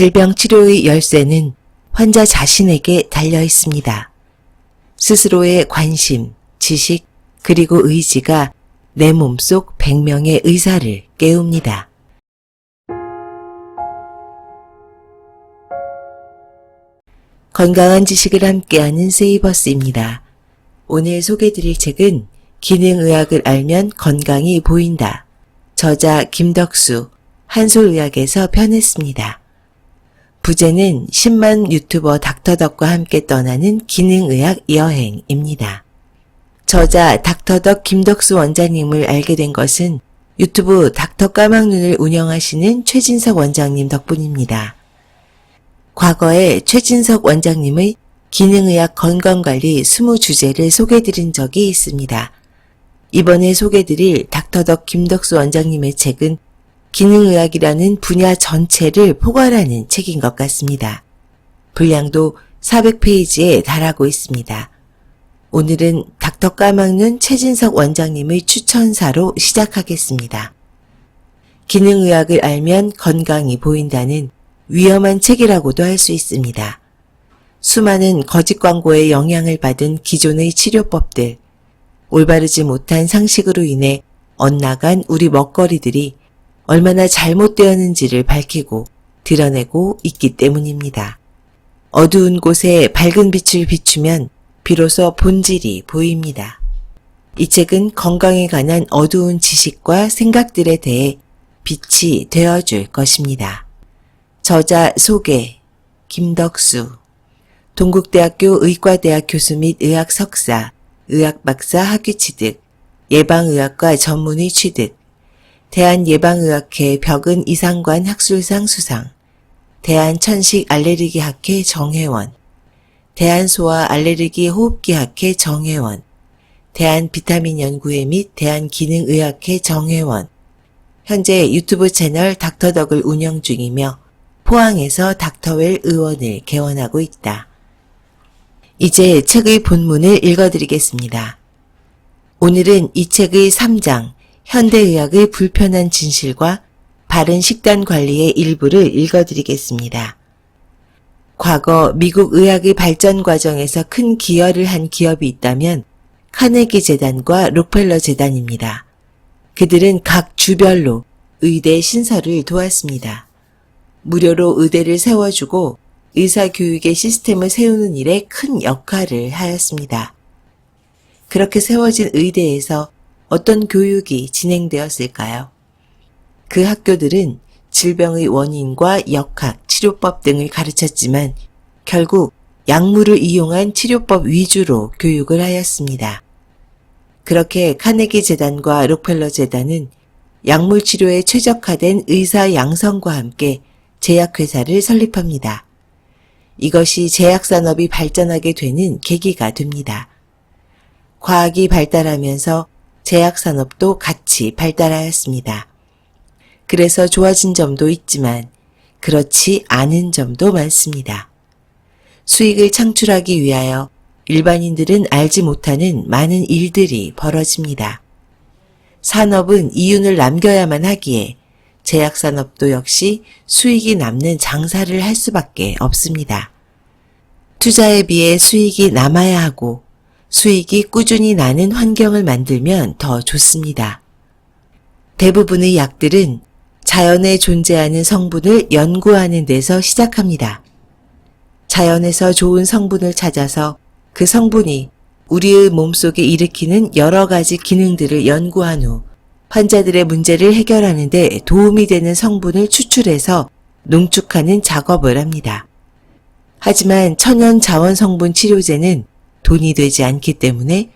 질병 치료의 열쇠는 환자 자신에게 달려 있습니다. 스스로의 관심, 지식, 그리고 의지가 내 몸속 100명의 의사를 깨웁니다. 건강한 지식을 함께하는 세이버스입니다. 오늘 소개드릴 책은 기능의학을 알면 건강이 보인다. 저자 김덕수, 한솔의학에서 펴냈습니다. 부제는 10만 유튜버 닥터덕과 함께 떠나는 기능의학 여행입니다. 저자 닥터덕 김덕수 원장님을 알게 된 것은 유튜브 닥터 까막눈을 운영하시는 최진석 원장님 덕분입니다. 과거에 최진석 원장님의 기능의학 건강관리 20주제를 소개드린 적이 있습니다. 이번에 소개드릴 닥터덕 김덕수 원장님의 책은 기능의학이라는 분야 전체를 포괄하는 책인 것 같습니다. 분량도 400페이지에 달하고 있습니다. 오늘은 닥터 까막눈 최진석 원장님의 추천사로 시작하겠습니다. 기능의학을 알면 건강이 보인다는 위험한 책이라고도 할 수 있습니다. 수많은 거짓 광고에 영향을 받은 기존의 치료법들, 올바르지 못한 상식으로 인해 엇나간 우리 먹거리들이 얼마나 잘못되었는지를 밝히고 드러내고 있기 때문입니다. 어두운 곳에 밝은 빛을 비추면 비로소 본질이 보입니다. 이 책은 건강에 관한 어두운 지식과 생각들에 대해 빛이 되어줄 것입니다. 저자 소개, 김덕수, 동국대학교 의과대학 교수 및 의학 석사, 의학 박사 학위 취득, 예방의학과 전문의 취득, 대한예방의학회 벽은 이상관 학술상 수상, 대한천식알레르기학회 정회원, 대한소아알레르기 호흡기학회 정회원, 대한비타민연구회 및 대한기능의학회 정회원, 현재 유튜브 채널 닥터덕을 운영 중이며 포항에서 닥터웰 의원을 개원하고 있다. 이제 책의 본문을 읽어드리겠습니다. 오늘은 이 책의 3장, 현대의학의 불편한 진실과 바른 식단 관리의 일부를 읽어드리겠습니다. 과거 미국 의학의 발전 과정에서 큰 기여를 한 기업이 있다면 카네기 재단과 록펠러 재단입니다. 그들은 각 주별로 의대 신설을 도왔습니다. 무료로 의대를 세워주고 의사교육의 시스템을 세우는 일에 큰 역할을 하였습니다. 그렇게 세워진 의대에서 어떤 교육이 진행되었을까요? 그 학교들은 질병의 원인과 역학, 치료법 등을 가르쳤지만 결국 약물을 이용한 치료법 위주로 교육을 하였습니다. 그렇게 카네기 재단과 록펠러 재단은 약물 치료에 최적화된 의사 양성과 함께 제약회사를 설립합니다. 이것이 제약산업이 발전하게 되는 계기가 됩니다. 과학이 발달하면서 제약산업도 같이 발달하였습니다. 그래서 좋아진 점도 있지만 그렇지 않은 점도 많습니다. 수익을 창출하기 위하여 일반인들은 알지 못하는 많은 일들이 벌어집니다. 산업은 이윤을 남겨야만 하기에 제약산업도 역시 수익이 남는 장사를 할 수밖에 없습니다. 투자에 비해 수익이 남아야 하고 수익이 꾸준히 나는 환경을 만들면 더 좋습니다. 대부분의 약들은 자연에 존재하는 성분을 연구하는 데서 시작합니다. 자연에서 좋은 성분을 찾아서 그 성분이 우리의 몸속에 일으키는 여러 가지 기능들을 연구한 후 환자들의 문제를 해결하는 데 도움이 되는 성분을 추출해서 농축하는 작업을 합니다. 하지만 천연 자원 성분 치료제는 돈이 되지 않기 때문에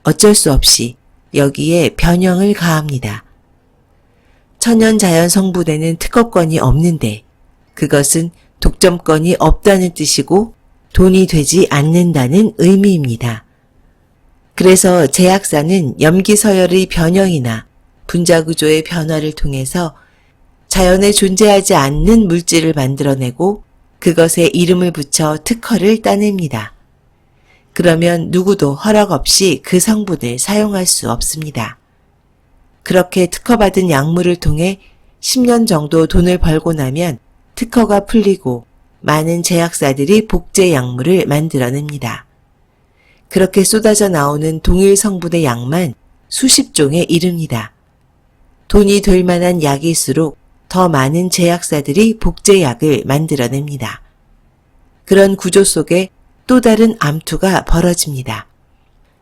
어쩔 수 없이 여기에 변형을 가합니다. 천연 자연 성분에는 특허권이 없는데 그것은 독점권이 없다는 뜻이고 돈이 되지 않는다는 의미입니다. 그래서 제약사는 염기서열의 변형이나 분자구조의 변화를 통해서 자연에 존재하지 않는 물질을 만들어내고 그것에 이름을 붙여 특허를 따냅니다. 그러면 누구도 허락 없이 그 성분을 사용할 수 없습니다. 그렇게 특허받은 약물을 통해 10년 정도 돈을 벌고 나면 특허가 풀리고 많은 제약사들이 복제 약물을 만들어냅니다. 그렇게 쏟아져 나오는 동일 성분의 약만 수십 종에 이릅니다. 돈이 될 만한 약일수록 더 많은 제약사들이 복제약을 만들어냅니다. 그런 구조 속에 또 다른 암투가 벌어집니다.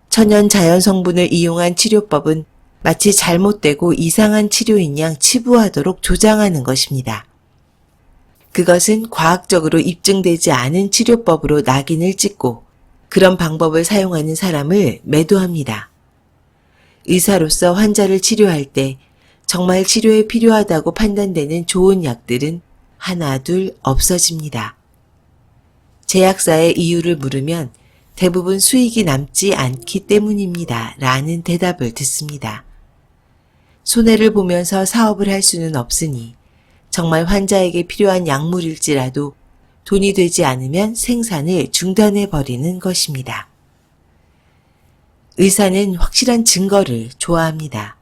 천연 자연 성분을 이용한 치료법은 마치 잘못되고 이상한 치료인 양 치부하도록 조장하는 것입니다. 그것은 과학적으로 입증되지 않은 치료법으로 낙인을 찍고 그런 방법을 사용하는 사람을 매도합니다. 의사로서 환자를 치료할 때 정말 치료에 필요하다고 판단되는 좋은 약들은 하나 둘 없어집니다. 제약사의 이유를 물으면 대부분 수익이 남지 않기 때문입니다. 라는 대답을 듣습니다. 손해를 보면서 사업을 할 수는 없으니 정말 환자에게 필요한 약물일지라도 돈이 되지 않으면 생산을 중단해버리는 것입니다. 의사는 확실한 증거를 좋아합니다.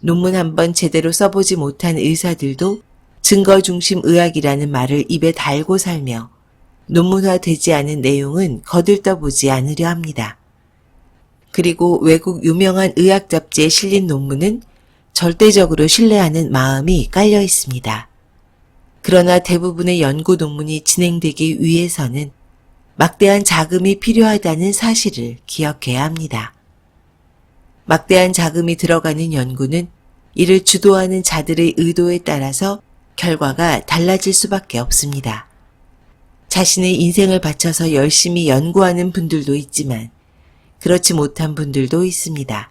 논문 한번 제대로 써보지 못한 의사들도 증거 중심 의학이라는 말을 입에 달고 살며 논문화되지 않은 내용은 거들떠보지 않으려 합니다. 그리고 외국 유명한 의학 잡지에 실린 논문은 절대적으로 신뢰하는 마음이 깔려 있습니다. 그러나 대부분의 연구 논문이 진행되기 위해서는 막대한 자금이 필요하다는 사실을 기억해야 합니다. 막대한 자금이 들어가는 연구는 이를 주도하는 자들의 의도에 따라서 결과가 달라질 수밖에 없습니다. 자신의 인생을 바쳐서 열심히 연구하는 분들도 있지만 그렇지 못한 분들도 있습니다.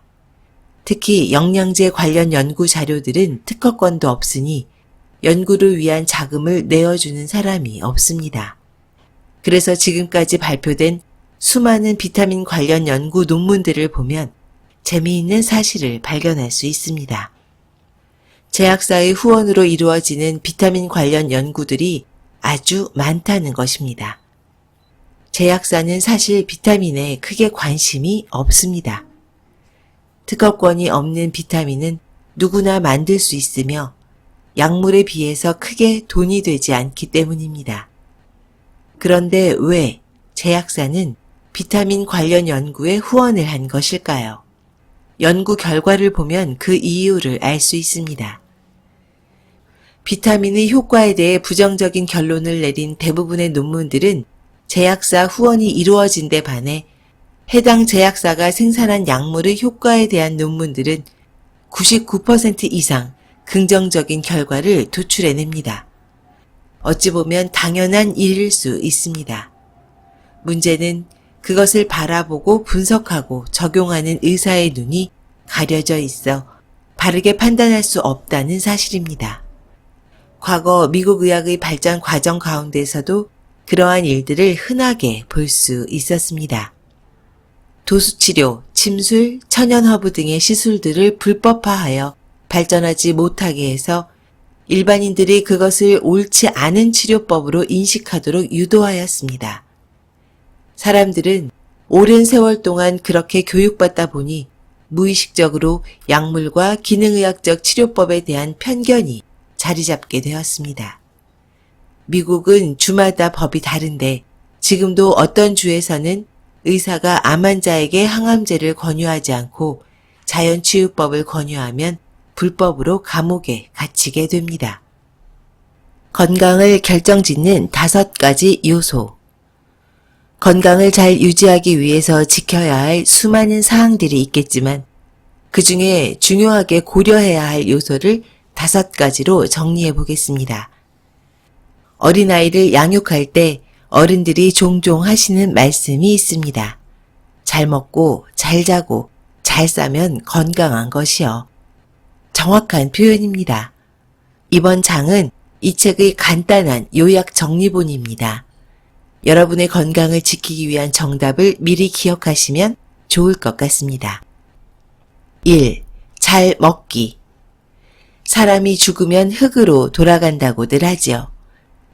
특히 영양제 관련 연구 자료들은 특허권도 없으니 연구를 위한 자금을 내어주는 사람이 없습니다. 그래서 지금까지 발표된 수많은 비타민 관련 연구 논문들을 보면 재미있는 사실을 발견할 수 있습니다. 제약사의 후원으로 이루어지는 비타민 관련 연구들이 아주 많다는 것입니다. 제약사는 사실 비타민에 크게 관심이 없습니다. 특허권이 없는 비타민은 누구나 만들 수 있으며 약물에 비해서 크게 돈이 되지 않기 때문입니다. 그런데 왜 제약사는 비타민 관련 연구에 후원을 한 것일까요? 연구 결과를 보면 그 이유를 알 수 있습니다. 비타민의 효과에 대해 부정적인 결론을 내린 대부분의 논문들은 제약사 후원이 이루어진 데 반해 해당 제약사가 생산한 약물의 효과에 대한 논문들은 99% 이상 긍정적인 결과를 도출해냅니다. 어찌 보면 당연한 일일 수 있습니다. 문제는 그것을 바라보고 분석하고 적용하는 의사의 눈이 가려져 있어 바르게 판단할 수 없다는 사실입니다. 과거 미국 의학의 발전 과정 가운데서도 그러한 일들을 흔하게 볼 수 있었습니다. 도수치료, 침술, 천연허브 등의 시술들을 불법화하여 발전하지 못하게 해서 일반인들이 그것을 옳지 않은 치료법으로 인식하도록 유도하였습니다. 사람들은 오랜 세월 동안 그렇게 교육받다 보니 무의식적으로 약물과 기능의학적 치료법에 대한 편견이 자리 잡게 되었습니다. 미국은 주마다 법이 다른데 지금도 어떤 주에서는 의사가 암 환자에게 항암제를 권유하지 않고 자연치유법을 권유하면 불법으로 감옥에 갇히게 됩니다. 건강을 결정짓는 5가지 요소. 건강을 잘 유지하기 위해서 지켜야 할 수많은 사항들이 있겠지만 그 중에 중요하게 고려해야 할 요소를 5가지로 정리해 보겠습니다. 어린아이를 양육할 때 어른들이 종종 하시는 말씀이 있습니다. 잘 먹고 잘 자고 잘 싸면 건강한 것이요. 정확한 표현입니다. 이번 장은 이 책의 간단한 요약 정리본입니다. 여러분의 건강을 지키기 위한 정답을 미리 기억하시면 좋을 것 같습니다. 1. 잘 먹기. 사람이 죽으면 흙으로 돌아간다고들 하지요.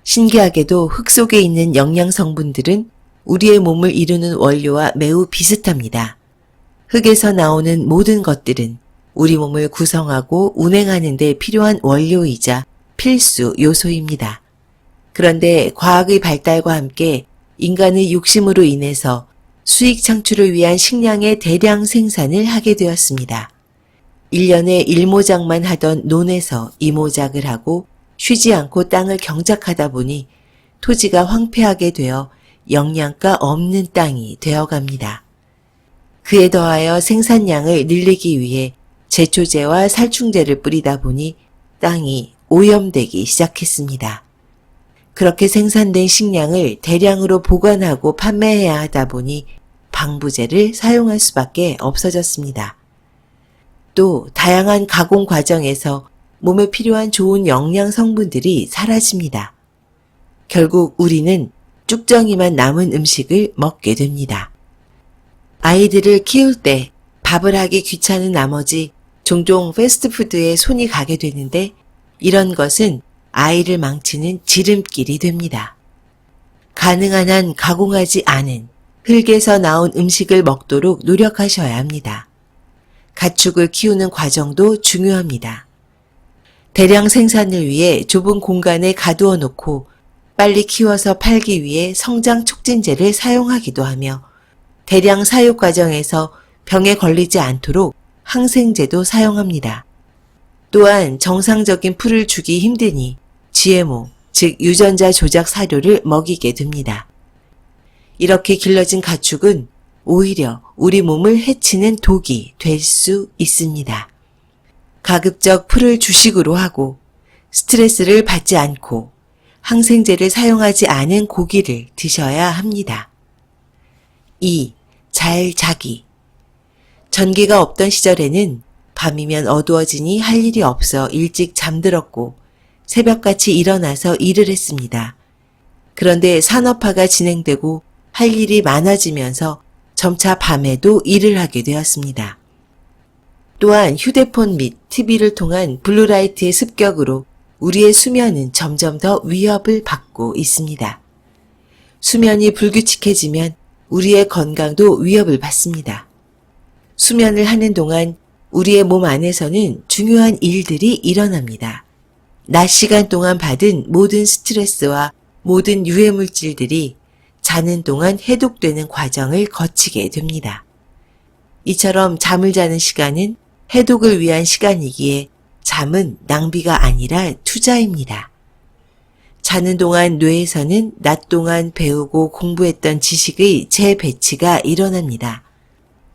신기하게도 흙 속에 있는 영양성분들은 우리의 몸을 이루는 원료와 매우 비슷합니다. 흙에서 나오는 모든 것들은 우리 몸을 구성하고 운행하는 데 필요한 원료이자 필수 요소입니다. 그런데 과학의 발달과 함께 인간의 욕심으로 인해서 수익 창출을 위한 식량의 대량 생산을 하게 되었습니다. 1년에 1모작만 하던 논에서 2모작을 하고 쉬지 않고 땅을 경작하다 보니 토지가 황폐하게 되어 영양가 없는 땅이 되어갑니다. 그에 더하여 생산량을 늘리기 위해 제초제와 살충제를 뿌리다 보니 땅이 오염되기 시작했습니다. 그렇게 생산된 식량을 대량으로 보관하고 판매해야 하다 보니 방부제를 사용할 수밖에 없어졌습니다. 또 다양한 가공 과정에서 몸에 필요한 좋은 영양 성분들이 사라집니다. 결국 우리는 쭉정이만 남은 음식을 먹게 됩니다. 아이들을 키울 때 밥을 하기 귀찮은 나머지 종종 패스트푸드에 손이 가게 되는데 이런 것은 아이를 망치는 지름길이 됩니다. 가능한 한 가공하지 않은 흙에서 나온 음식을 먹도록 노력하셔야 합니다. 가축을 키우는 과정도 중요합니다. 대량 생산을 위해 좁은 공간에 가두어 놓고 빨리 키워서 팔기 위해 성장 촉진제를 사용하기도 하며 대량 사육 과정에서 병에 걸리지 않도록 항생제도 사용합니다. 또한 정상적인 풀을 주기 힘드니 GMO, 즉 유전자 조작 사료를 먹이게 됩니다. 이렇게 길러진 가축은 오히려 우리 몸을 해치는 독이 될 수 있습니다. 가급적 풀을 주식으로 하고 스트레스를 받지 않고 항생제를 사용하지 않은 고기를 드셔야 합니다. 2. 잘 자기. 전기가 없던 시절에는 밤이면 어두워지니 할 일이 없어 일찍 잠들었고 새벽같이 일어나서 일을 했습니다. 그런데 산업화가 진행되고 할 일이 많아지면서 점차 밤에도 일을 하게 되었습니다. 또한 휴대폰 및 TV를 통한 블루라이트의 습격으로 우리의 수면은 점점 더 위협을 받고 있습니다. 수면이 불규칙해지면 우리의 건강도 위협을 받습니다. 수면을 하는 동안 우리의 몸 안에서는 중요한 일들이 일어납니다. 낮 시간 동안 받은 모든 스트레스와 모든 유해물질들이 자는 동안 해독되는 과정을 거치게 됩니다. 이처럼 잠을 자는 시간은 해독을 위한 시간이기에 잠은 낭비가 아니라 투자입니다. 자는 동안 뇌에서는 낮 동안 배우고 공부했던 지식의 재배치가 일어납니다.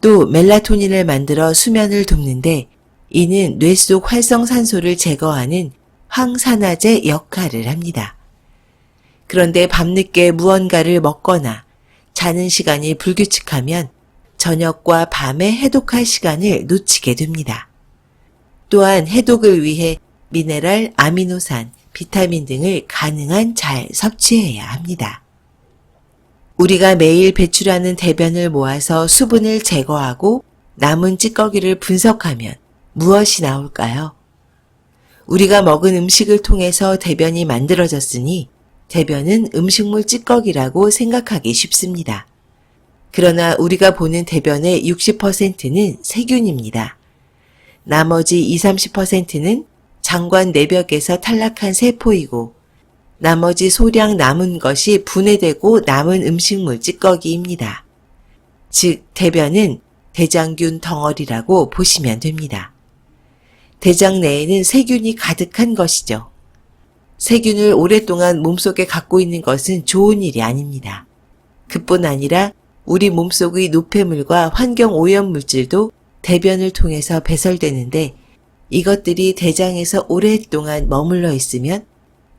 또 멜라토닌을 만들어 수면을 돕는데 이는 뇌 속 활성산소를 제거하는 항산화제 역할을 합니다. 그런데 밤늦게 무언가를 먹거나 자는 시간이 불규칙하면 저녁과 밤에 해독할 시간을 놓치게 됩니다. 또한 해독을 위해 미네랄, 아미노산, 비타민 등을 가능한 잘 섭취해야 합니다. 우리가 매일 배출하는 대변을 모아서 수분을 제거하고 남은 찌꺼기를 분석하면 무엇이 나올까요? 우리가 먹은 음식을 통해서 대변이 만들어졌으니 대변은 음식물 찌꺼기라고 생각하기 쉽습니다. 그러나 우리가 보는 대변의 60%는 세균입니다. 나머지 20-30%는 장관 내벽에서 탈락한 세포이고 나머지 소량 남은 것이 분해되고 남은 음식물 찌꺼기입니다. 즉 대변은 대장균 덩어리라고 보시면 됩니다. 대장 내에는 세균이 가득한 것이죠. 세균을 오랫동안 몸속에 갖고 있는 것은 좋은 일이 아닙니다. 그뿐 아니라 우리 몸속의 노폐물과 환경 오염 물질도 대변을 통해서 배설되는데 이것들이 대장에서 오랫동안 머물러 있으면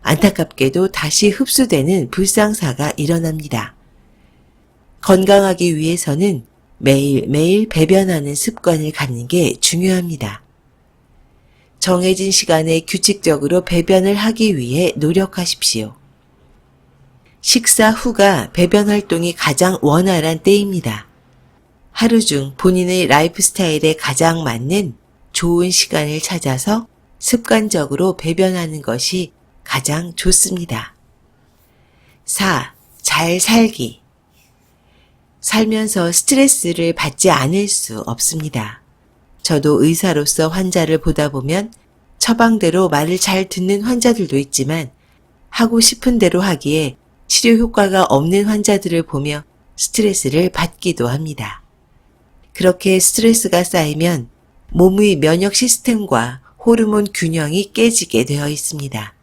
안타깝게도 다시 흡수되는 불상사가 일어납니다. 건강하기 위해서는 매일매일 배변하는 습관을 갖는 게 중요합니다. 정해진 시간에 규칙적으로 배변을 하기 위해 노력하십시오. 식사 후가 배변 활동이 가장 원활한 때입니다. 하루 중 본인의 라이프 스타일에 가장 맞는 좋은 시간을 찾아서 습관적으로 배변하는 것이 가장 좋습니다. 4. 잘 살기. 살면서 스트레스를 받지 않을 수 없습니다. 저도 의사로서 환자를 보다 보면 처방대로 말을 잘 듣는 환자들도 있지만 하고 싶은 대로 하기에 치료 효과가 없는 환자들을 보며 스트레스를 받기도 합니다. 그렇게 스트레스가 쌓이면 몸의 면역 시스템과 호르몬 균형이 깨지게 되어 있습니다.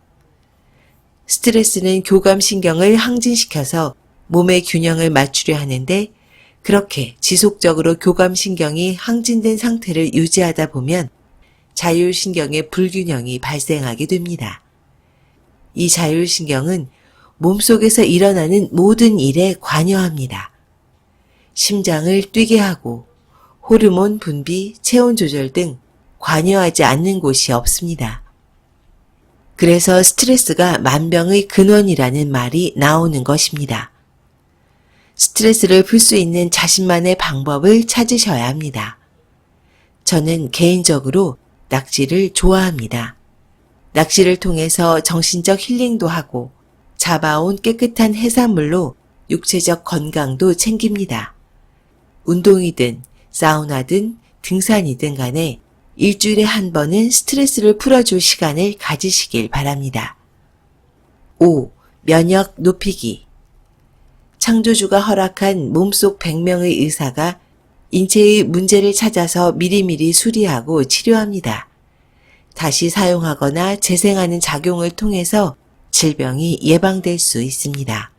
스트레스는 교감신경을 항진시켜서 몸의 균형을 맞추려 하는데 그렇게 지속적으로 교감신경이 항진된 상태를 유지하다 보면 자율신경의 불균형이 발생하게 됩니다. 이 자율신경은 몸속에서 일어나는 모든 일에 관여합니다. 심장을 뛰게 하고 호르몬 분비, 체온 조절 등 관여하지 않는 곳이 없습니다. 그래서 스트레스가 만병의 근원이라는 말이 나오는 것입니다. 스트레스를 풀 수 있는 자신만의 방법을 찾으셔야 합니다. 저는 개인적으로 낚시를 좋아합니다. 낚시를 통해서 정신적 힐링도 하고 잡아온 깨끗한 해산물로 육체적 건강도 챙깁니다. 운동이든 사우나든 등산이든 간에 일주일에 한 번은 스트레스를 풀어줄 시간을 가지시길 바랍니다. 5. 면역 높이기. 창조주가 허락한 몸속 100명의 의사가 인체의 문제를 찾아서 미리미리 수리하고 치료합니다. 다시 사용하거나 재생하는 작용을 통해서 질병이 예방될 수 있습니다.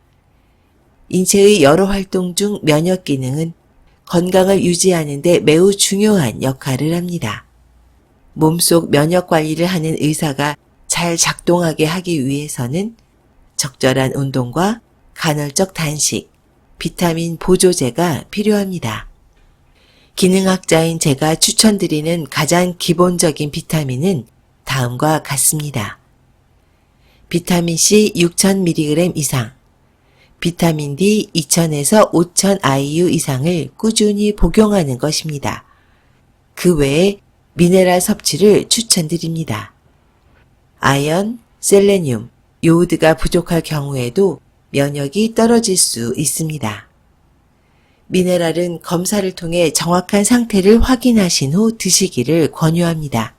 인체의 여러 활동 중 면역 기능은 건강을 유지하는 데 매우 중요한 역할을 합니다. 몸속 면역 관리를 하는 의사가 잘 작동하게 하기 위해서는 적절한 운동과 간헐적 단식, 비타민 보조제가 필요합니다. 기능학자인 제가 추천드리는 가장 기본적인 비타민은 다음과 같습니다. 비타민C 6000mg 이상, 비타민 D 2000에서 5000 IU 이상을 꾸준히 복용하는 것입니다. 그 외에 미네랄 섭취를 추천드립니다. 아연, 셀레늄, 요오드가 부족할 경우에도 면역이 떨어질 수 있습니다. 미네랄은 검사를 통해 정확한 상태를 확인하신 후 드시기를 권유합니다.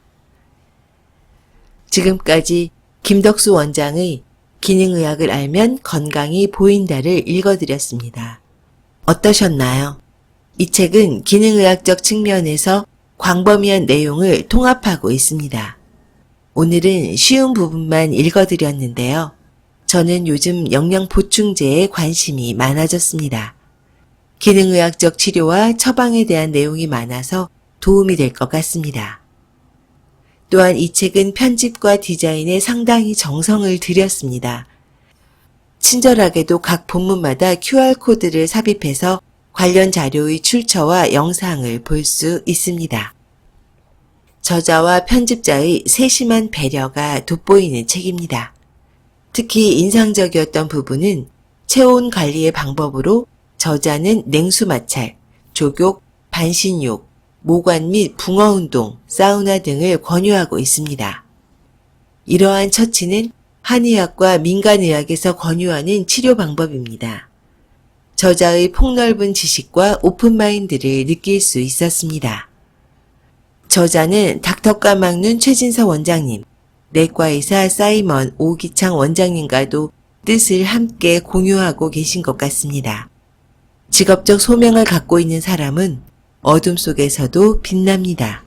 지금까지 김덕수 원장의 기능의학을 알면 건강이 보인다를 읽어드렸습니다. 어떠셨나요? 이 책은 기능의학적 측면에서 광범위한 내용을 통합하고 있습니다. 오늘은 쉬운 부분만 읽어드렸는데요. 저는 요즘 영양 보충제에 관심이 많아졌습니다. 기능의학적 치료와 처방에 대한 내용이 많아서 도움이 될 것 같습니다. 또한 이 책은 편집과 디자인에 상당히 정성을 들였습니다. 친절하게도 각 본문마다 QR코드를 삽입해서 관련 자료의 출처와 영상을 볼 수 있습니다. 저자와 편집자의 세심한 배려가 돋보이는 책입니다. 특히 인상적이었던 부분은 체온 관리의 방법으로 저자는 냉수 마찰, 족욕, 반신욕, 모관 및 붕어 운동, 사우나 등을 권유하고 있습니다. 이러한 처치는 한의학과 민간의학에서 권유하는 치료 방법입니다. 저자의 폭넓은 지식과 오픈마인드를 느낄 수 있었습니다. 저자는 닥터과 막눈 최진서 원장님, 내과의사 사이먼 오기창 원장님과도 뜻을 함께 공유하고 계신 것 같습니다. 직업적 소명을 갖고 있는 사람은 어둠 속에서도 빛납니다.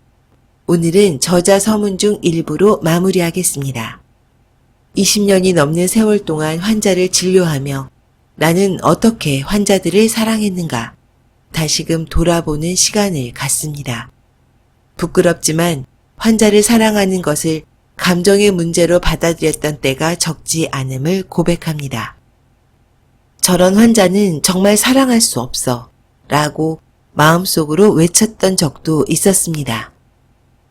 오늘은 저자 서문 중 일부로 마무리하겠습니다. 20년이 넘는 세월 동안 환자를 진료하며 나는 어떻게 환자들을 사랑했는가 다시금 돌아보는 시간을 갖습니다. 부끄럽지만 환자를 사랑하는 것을 감정의 문제로 받아들였던 때가 적지 않음을 고백합니다. 저런 환자는 정말 사랑할 수 없어 라고 마음속으로 외쳤던 적도 있었습니다.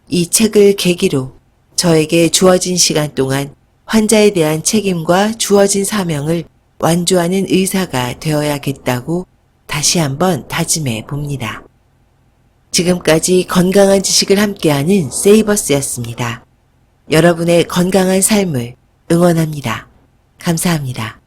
이 책을 계기로 저에게 주어진 시간 동안 환자에 대한 책임과 주어진 사명을 완주하는 의사가 되어야겠다고 다시 한번 다짐해 봅니다. 지금까지 건강한 지식을 함께하는 세이버스였습니다. 여러분의 건강한 삶을 응원합니다. 감사합니다.